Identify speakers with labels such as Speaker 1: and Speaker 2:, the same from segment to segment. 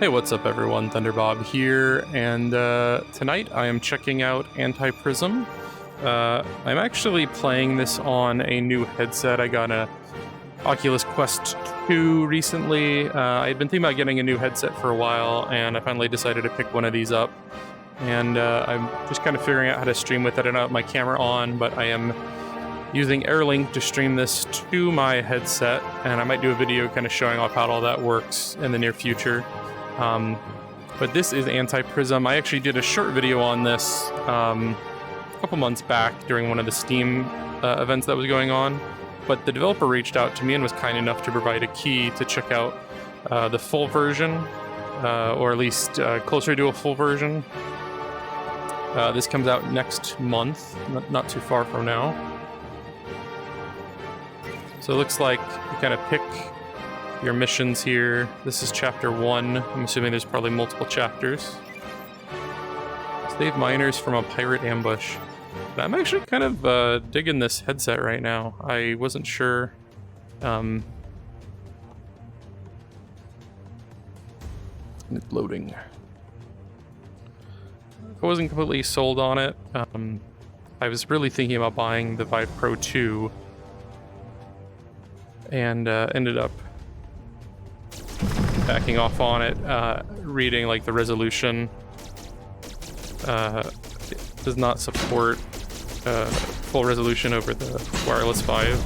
Speaker 1: Hey, what's up everyone? Thunderbob here, and tonight I am checking out Antiprism. I'm actually playing this on a new headset. I got a Oculus Quest 2 recently. I had been thinking about getting a new headset for a while, and I finally decided to pick one of these up. And I'm just kind of figuring out how to stream with it. I don't have my camera on, but I am using Airlink to stream this to my headset, and I might do a video kind of showing off how all that works in the near future. But this is Antiprism. I actually did a short video on this a couple months back during one of the Steam events that was going on, but the developer reached out to me and was kind enough to provide a key to check out the full version, or at least closer to a full version. This comes out next month, not too far from now. So it looks like you kind of pick your missions here. This is chapter 1. I'm assuming there's probably multiple chapters. Save miners from a pirate ambush. But I'm actually kind of digging this headset right now. I wasn't sure. It's loading. I wasn't completely sold on it. I was really thinking about buying the Vive Pro 2 and ended up backing off on it, reading like the resolution. It does not support full resolution over the wireless Vive.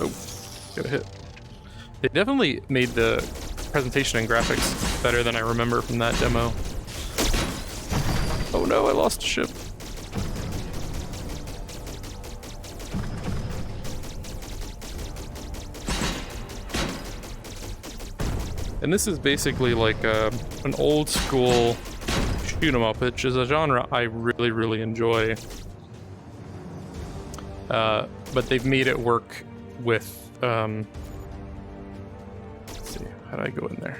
Speaker 1: Oh, got a hit. They definitely made the presentation and graphics better than I remember from that demo. Oh no, I lost a ship. And this is basically like an old school shoot 'em up, which is a genre I really, really enjoy. But they've made it work with, let's see, how do I go in there?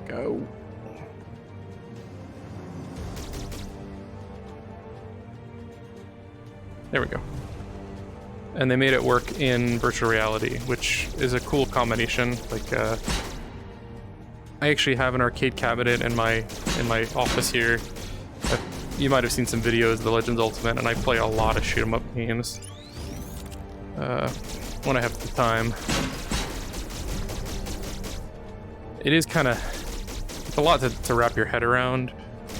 Speaker 1: Go. There we go. And they made it work in virtual reality, which is a cool combination. Like, I actually have an arcade cabinet in my office here. You might have seen some videos of the Legends Ultimate, and I play a lot of shoot 'em up games when I have the time. It is kind of, it's a lot to wrap your head around.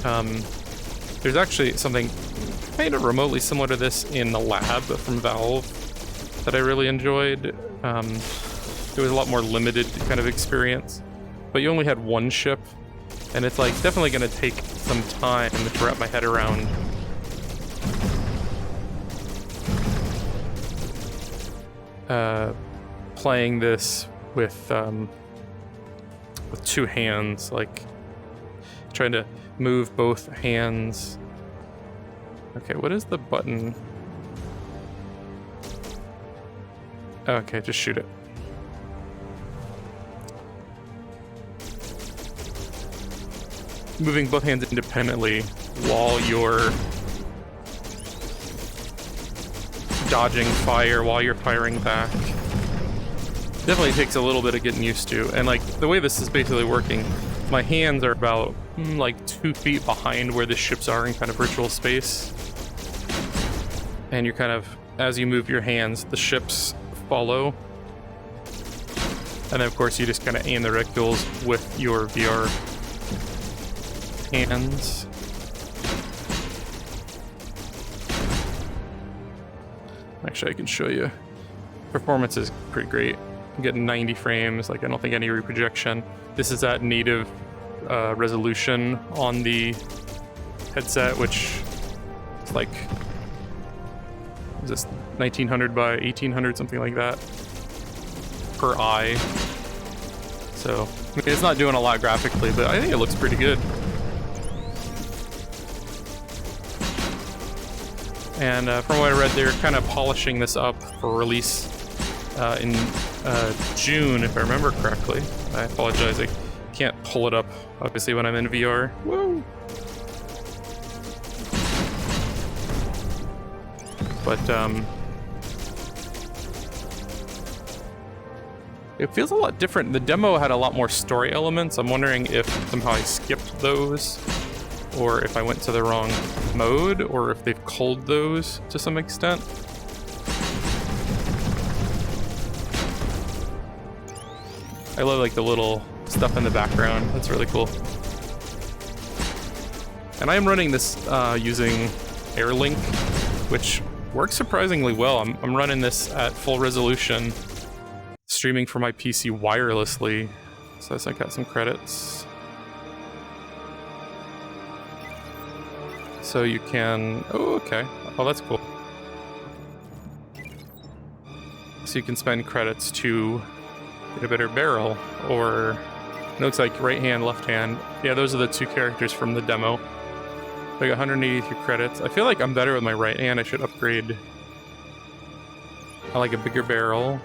Speaker 1: There's actually something kind of remotely similar to this in the lab from Valve that I really enjoyed. It was a lot more limited kind of experience, but you only had one ship, and it's like definitely going to take some time to wrap my head around. Playing this with two hands, like trying to move both hands. Okay, what is the button? Okay, just shoot it. Moving both hands independently while you're dodging fire, while you're firing back. Definitely takes a little bit of getting used to. And like, the way this is basically working, my hands are about like 2 feet behind where the ships are in kind of virtual space. And you're kind of, as you move your hands, the ships follow. And then of course you just kind of aim the reticules with your VR hands. Actually, I can show you. Performance is pretty great. I'm getting 90 frames, like I don't think any reprojection. This is at native resolution on the headset, which is like, is this 1900 by 1800, something like that, per eye. So, I mean, it's not doing a lot graphically, but I think it looks pretty good. And from what I read, they're kind of polishing this up for release in June, if I remember correctly. I apologize, I can't pull it up, obviously, when I'm in VR. Woo! But it feels a lot different. The demo had a lot more story elements. I'm wondering if somehow I skipped those, or if I went to the wrong mode, or if they've culled those to some extent. I love like the little stuff in the background. That's really cool. And I am running this using Airlink, which works surprisingly well. I'm running this at full resolution, streaming from my PC wirelessly. So I got some credits. So you can, oh, okay. Oh, that's cool. So you can spend credits to get a better barrel, or it looks like right hand, left hand. Yeah, those are the two characters from the demo. I got 183 credits. I feel like I'm better with my right hand. I should upgrade. I like a bigger barrel.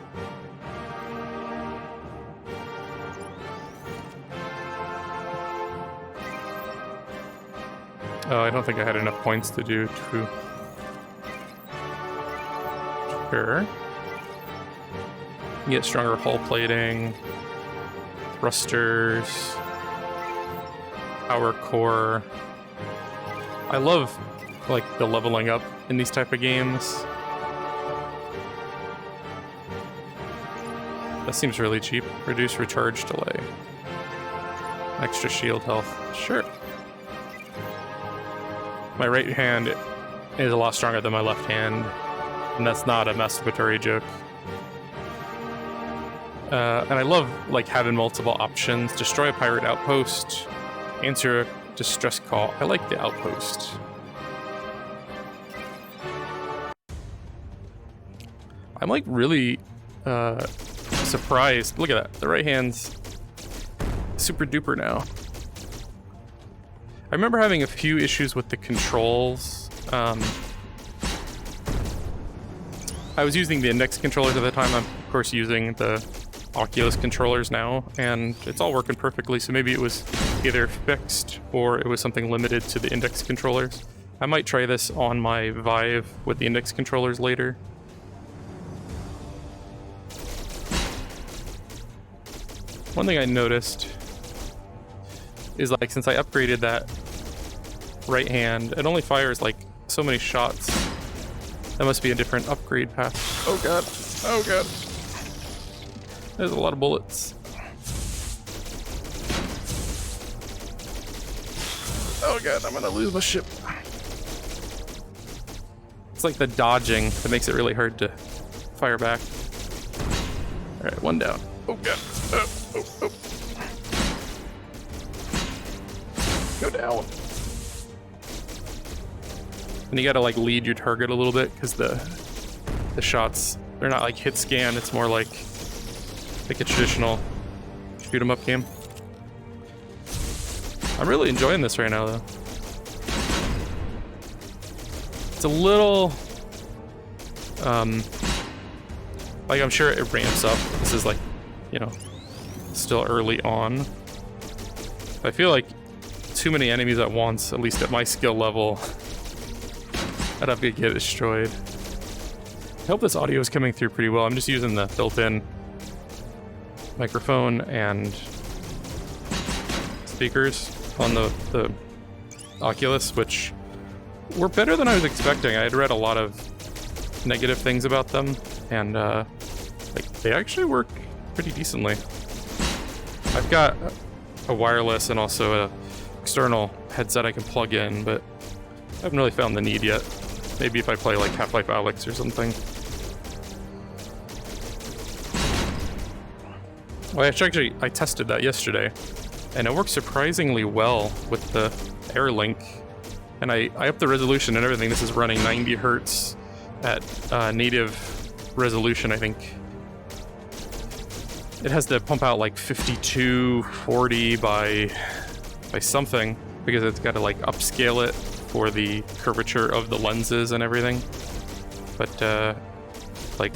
Speaker 1: Oh, I don't think I had enough points to do true. Sure. You get stronger hull plating, thrusters, power core. I love like the leveling up in these type of games. That seems really cheap. Reduce recharge delay. Extra shield health. Sure. My right hand is a lot stronger than my left hand, and that's not a masturbatory joke. And I love like having multiple options. Destroy a pirate outpost, answer a distress call. I like the outpost. I'm like really surprised. Look at that. The right hand's super duper now. I remember having a few issues with the controls. I was using the index controllers at the time. I'm of course using the Oculus controllers now, and it's all working perfectly, so maybe it was either fixed or it was something limited to the index controllers. I might try this on my Vive with the index controllers later. One thing I noticed is like since I upgraded that right hand, it only fires like so many shots. That must be a different upgrade path. Oh god, oh god. There's a lot of bullets. Oh god, I'm gonna lose my ship. It's like the dodging that makes it really hard to fire back. Alright, one down. Oh god. Oh. Go down. And you gotta like lead your target a little bit, because the shots, they're not like hit scan, it's more like a traditional shoot 'em up game. I'm really enjoying this right now though. It's a little like I'm sure it ramps up. This is like, you know, still early on. I feel like too many enemies at once, at least at my skill level, I'd have to get destroyed. I hope this audio is coming through pretty well. I'm just using the built-in microphone and speakers on the Oculus, which were better than I was expecting. I had read a lot of negative things about them, and like they actually work pretty decently. I've got a wireless and also a external headset I can plug in, but I haven't really found the need yet. Maybe if I play like Half-Life Alyx or something. Well, actually, I tested that yesterday, and it works surprisingly well with the Airlink. And I upped the resolution and everything. This is running 90 hertz at native resolution, I think. It has to pump out like 5240 by something, because it's got to like upscale it for the curvature of the lenses and everything. But like,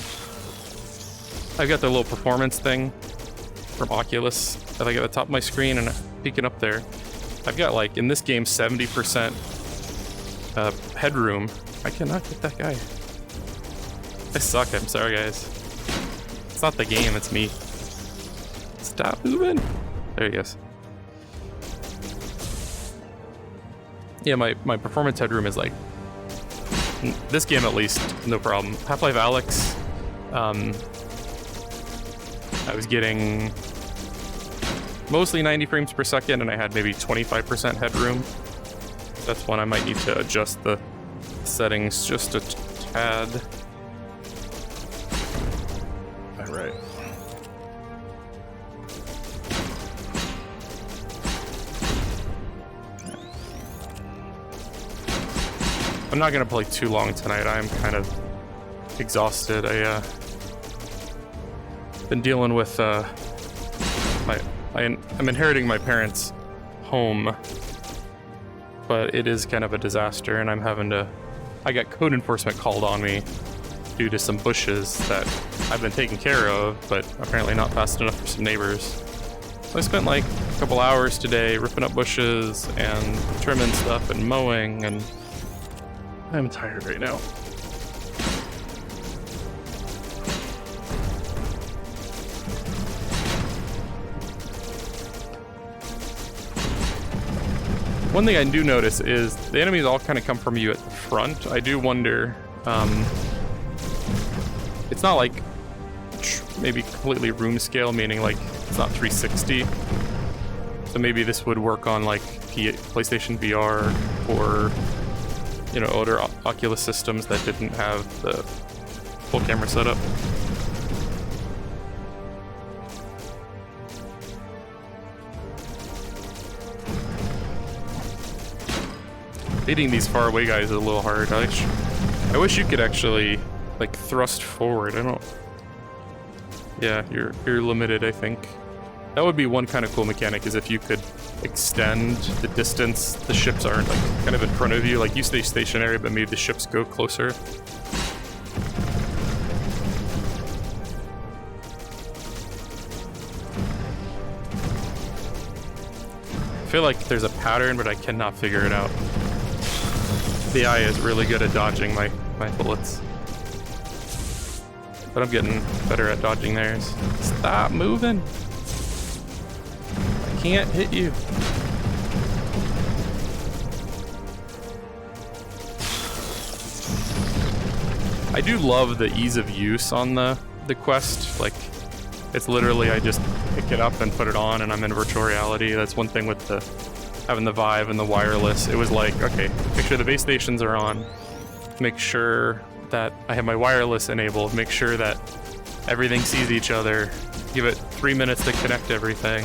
Speaker 1: I've got the little performance thing from Oculus that I got at the top of my screen, and peeking up there, I've got like in this game 70% headroom. I cannot get that guy. I suck. I'm sorry, guys. It's not the game, it's me. Stop moving. There he goes. Yeah, my performance headroom is like, this game at least, no problem. Half-Life Alyx, I was getting mostly 90 frames per second, and I had maybe 25% headroom. That's when I might need to adjust the settings just a tad. All right. I'm not gonna play too long tonight. I'm kind of exhausted. Been dealing with I'm inheriting my parents' home, but it is kind of a disaster, and I got code enforcement called on me due to some bushes that I've been taking care of, but apparently not fast enough for some neighbors. So I spent like a couple hours today ripping up bushes and trimming stuff and mowing, and I'm tired right now. One thing I do notice is the enemies all kind of come from you at the front. I do wonder, it's not like maybe completely room scale, meaning like it's not 360. So maybe this would work on like PlayStation VR or, you know, older Oculus systems that didn't have the full camera setup. Beating these far away guys is a little hard. I wish you could actually like thrust forward. Yeah, you're limited, I think. That would be one kind of cool mechanic, is if you could extend the distance the ships aren't like kind of in front of you. Like you stay stationary, but maybe the ships go closer. I feel like there's a pattern, but I cannot figure it out. The AI is really good at dodging my bullets. But I'm getting better at dodging theirs. Stop moving! I can't hit you. I do love the ease of use on the quest. Like, it's literally, I just pick it up and put it on and I'm in virtual reality. That's one thing with having the Vive and the wireless. It was like, okay, make sure the base stations are on. Make sure that I have my wireless enabled. Make sure that everything sees each other. Give it 3 minutes to connect everything.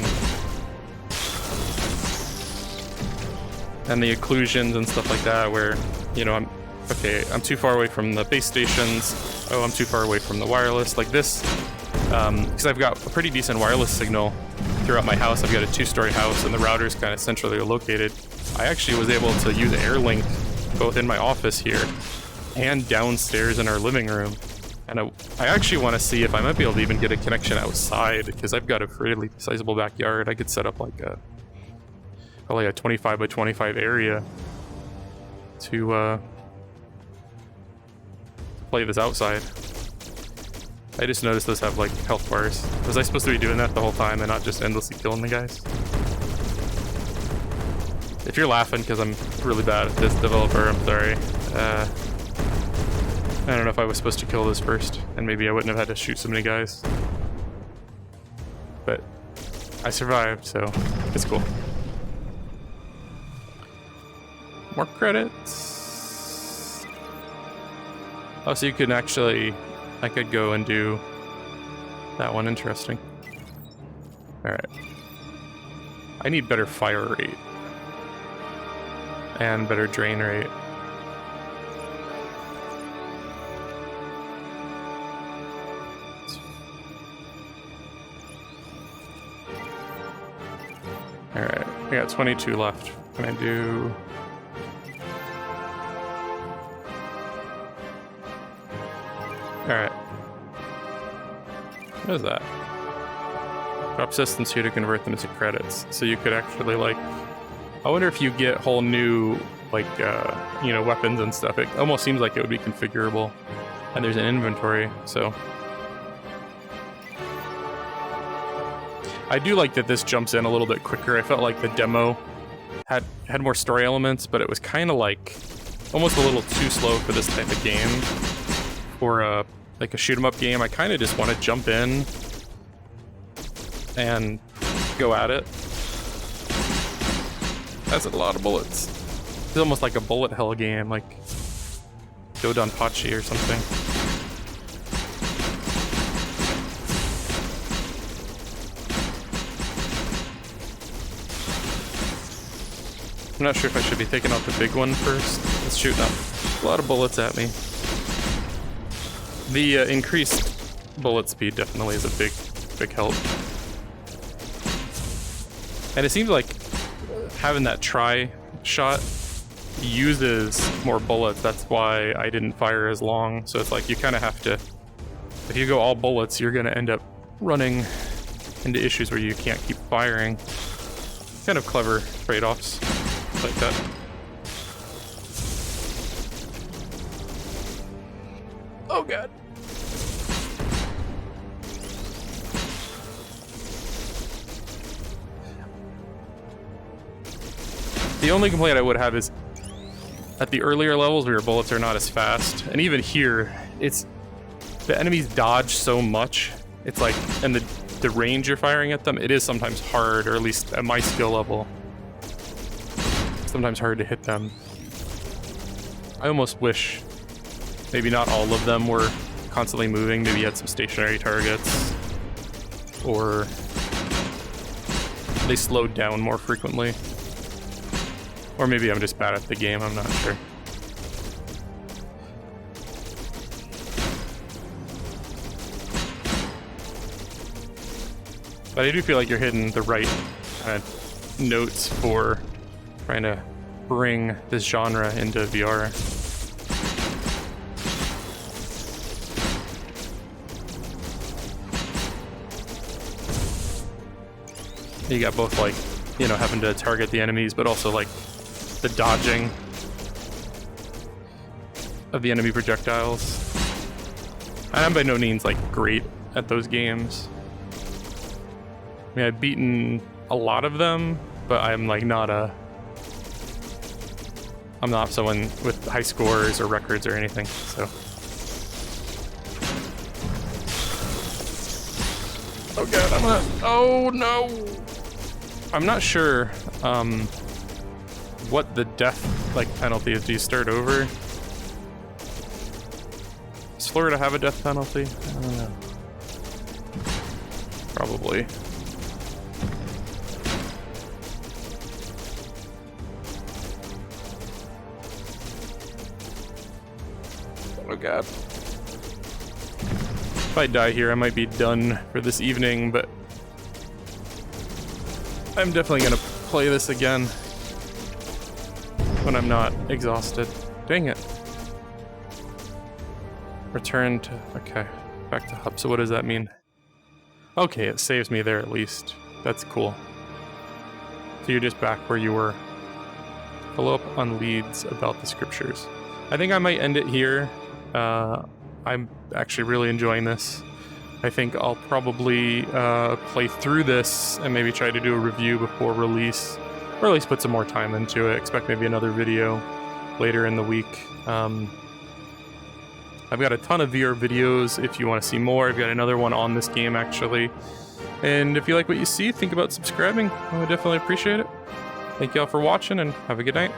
Speaker 1: And the occlusions and stuff like that where, you know, I'm too far away from the base stations. Oh, I'm too far away from the wireless. Like this, because I've got a pretty decent wireless signal throughout my house. I've got a 2-story house and the router's kind of centrally located. I actually was able to use AirLink both in my office here and downstairs in our living room. And I actually want to see if I might be able to even get a connection outside, because I've got a fairly sizable backyard. I could set up like probably a 25 by 25 area to play this outside. I just noticed those have like health bars. Was I supposed to be doing that the whole time and not just endlessly killing the guys? If you're laughing because I'm really bad at this, developer, I'm sorry. I don't know if I was supposed to kill this first, and maybe I wouldn't have had to shoot so many guys. But I survived, so it's cool. More credits. Oh, so you can actually... I could go and do that one. Interesting. Alright. I need better fire rate. And better drain rate. Alright, I got 22 left. What can I do? Alright. What is that? Drop systems here to convert them into credits. So you could actually, like... I wonder if you get whole new, like, you know, weapons and stuff. It almost seems like it would be configurable. And there's an inventory, so. I do like that this jumps in a little bit quicker. I felt like the demo had more story elements, but it was kind of like almost a little too slow for this type of game. For like a shoot 'em up game, I kind of just want to jump in and go at it. That's a lot of bullets. It's almost like a bullet hell game, like Dodonpachi or something. I'm not sure if I should be taking out the big one first. It's shooting up a lot of bullets at me. The increased bullet speed definitely is a big help. And it seems like having that tri-shot uses more bullets. That's why I didn't fire as long. So it's like you kind of have to, if you go all bullets, you're going to end up running into issues where you can't keep firing. Kind of clever trade-offs like that. Oh god. The only complaint I would have is at the earlier levels where your bullets are not as fast, and even here, it's the enemies dodge so much. It's like, and the range you're firing at them, it is sometimes hard, or at least at my skill level, sometimes hard to hit them. I almost wish maybe not all of them were constantly moving. Maybe you had some stationary targets, or they slowed down more frequently. Or maybe I'm just bad at the game, I'm not sure. But I do feel like you're hitting the right kind of notes for trying to bring this genre into VR. You got both, like, you know, having to target the enemies, but also like the dodging of the enemy projectiles. I'm by no means like great at those games. I mean, I've beaten a lot of them, but I'm like I'm not someone with high scores or records or anything, so. Oh god, oh no! I'm not sure what the death like penalty is. Do you start over? Does Florida have a death penalty? I don't know. Probably. Oh god. If I die here, I might be done for this evening, but I'm definitely gonna play this again when I'm not exhausted. Dang it. Return to, okay, back to hub. So what does that mean? Okay, it saves me there at least. That's cool. So you're just back where you were. Follow up on leads about the scriptures. I think I might end it here. I'm actually really enjoying this. I think I'll probably play through this and maybe try to do a review before release, or at least put some more time into it. Expect maybe another video later in the week. I've got a ton of VR videos if you want to see more. I've got another one on this game actually. And if you like what you see, think about subscribing. I would definitely appreciate it. Thank you all for watching and have a good night.